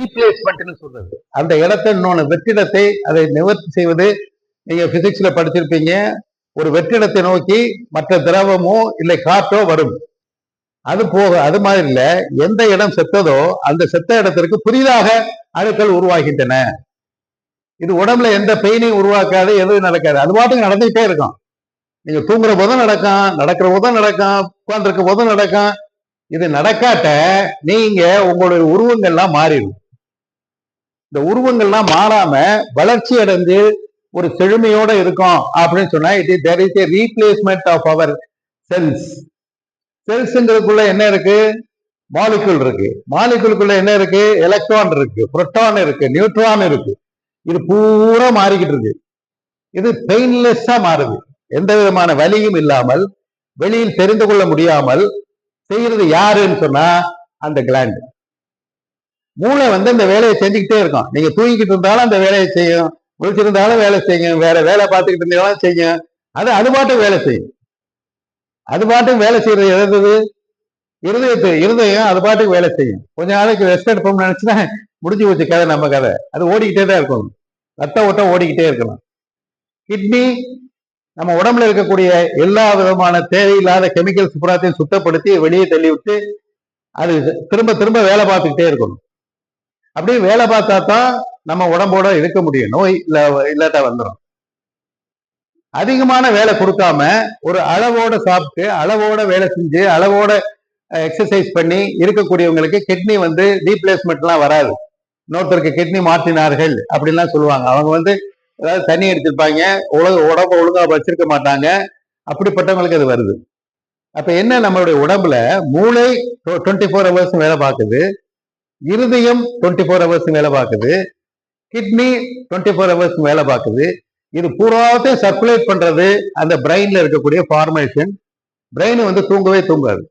ரீப்ளேஸ்மெண்ட்னு சொல்றது. அந்த இடத்தை இன்னொன்று வெற்றிடத்தை அதை நிவர்த்தி செய்வது. நீங்க பிசிக்ஸ்ல படிச்சிருப்பீங்க. ஒரு வெற்றிடத்தை நோக்கி மற்ற திரவமோ இல்லை காற்றோ வரும். அது போக அது மாதிரி இல்ல, எந்த இடம் செத்ததோ அந்த செத்த இடத்திற்கு புதிதாக அணுக்கள் உருவாகின்றன. இது உடம்புல எந்த பெயினையும் உருவாக்காது, எதுவும் நடக்காது. அது பாட்டுக்கு நடந்துகிட்டே இருக்கும். நீங்க தூங்குற போதும் நடக்கும், நடக்கிற போதும் நடக்கும், உட்கார்ந்துருக்க போதும் நடக்கும். இது நடக்காட்ட நீங்க உங்களுடைய உருவங்கள்லாம் மாறிடும். இந்த உருவங்கள்லாம் மாறாம வளர்ச்சி அடைஞ்சு ஒரு செழுமையோட இருக்கும் அப்படின்னு சொன்னா there is a replacement of our cells. செல்ஸ்ங்கிறதுக்குள்ள என்ன இருக்கு? மாலிகுல் இருக்கு. மாலிகுலுக்குள்ள என்ன இருக்கு? எலக்ட்ரான் இருக்கு, புரோட்டான் இருக்கு, நியூட்ரான் இருக்கு. இது பூரா மாறிக்கிட்டு இருக்கு. இது பெயின்லெஸ்ஸா மாறுது. எந்த விதமான வலியும் இல்லாமல், வெளியில் தெரிந்து கொள்ள முடியாமல் செய்யறது யாருன்னு சொன்னா அந்த கிளாண்ட். மூளை இந்த வேலையை செஞ்சுக்கிட்டே இருக்கும். நீங்க தூங்கிக்கிட்டு இருந்தாலும் அந்த வேலையை செய்யும், விழிச்சிருந்தாலும் வேலை செய்யும், வேற வேலை பார்த்துக்கிட்டு இருந்தாலும் செய்யும். அது பாட்டுக்கு வேலை செய்யும். அது பாட்டுக்கு வேலை செய்யறது எழுதுது இருதயம் அது பாட்டுக்கு வேலை செய்யும். கொஞ்ச நாளைக்கு ரெஸ்ட் எடுப்போம்னு நினைச்சுன்னா முடிஞ்சு போச்சு கதை, நம்ம கதை. அது ஓடிக்கிட்டே தான் இருக்கணும். ரத்த ஓட்டம் ஓடிக்கிட்டே இருக்கணும். கிட்னி நம்ம உடம்புல இருக்கக்கூடிய எல்லா விதமான தேவையில்லாத கெமிக்கல்ஸ் புறாத்தையும் சுத்தப்படுத்தி வெளியே தள்ளி விட்டு அது திரும்ப திரும்ப வேலை பார்த்துக்கிட்டே இருக்கணும். அப்படியே வேலை பார்த்தா தான் நம்ம உடம்போட இருக்க முடியும். நோய் இல்லாட்டா வந்துடும். அதிகமான வேலை கொடுக்காம ஒரு அளவோட சாப்பிட்டு, அளவோட வேலை செஞ்சு, அளவோட எக்ஸசைஸ் பண்ணி இருக்கக்கூடியவங்களுக்கு கிட்னி ரீப்ளேஸ்மெண்ட்லாம் வராது. இன்னொருத்தருக்கு கிட்னி மாற்றினார்கள் அப்படின்லாம் சொல்லுவாங்க. அவங்க ஏதாவது தண்ணி அடிச்சிருப்பாங்க, உடம்ப ஒழுங்கா வச்சிருக்க மாட்டாங்க. அப்படிப்பட்டவங்களுக்கு அது வருது. அப்ப என்ன, நம்மளுடைய உடம்புல மூளை 24 hours வேலை பார்க்குது, இருதயம் 24 hours வேலை பார்க்குது, கிட்னி 24 hours வேலை பார்க்குது. இது பூராத்தையும் சர்க்குலேட் பண்றது அந்த பிரெயின்ல இருக்கக்கூடிய ஃபார்மேஷன். பிரெயின் தூங்கவே தூங்காது.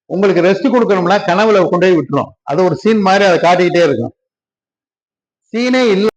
உங்களுக்கு ரெஸ்ட் கொடுக்கணும்னா கனவுல கொண்டு போய் விட்டுரும். அது ஒரு சீன் மாதிரி அதை காட்டிக்கிட்டே இருக்கும். சீனே இல்லை.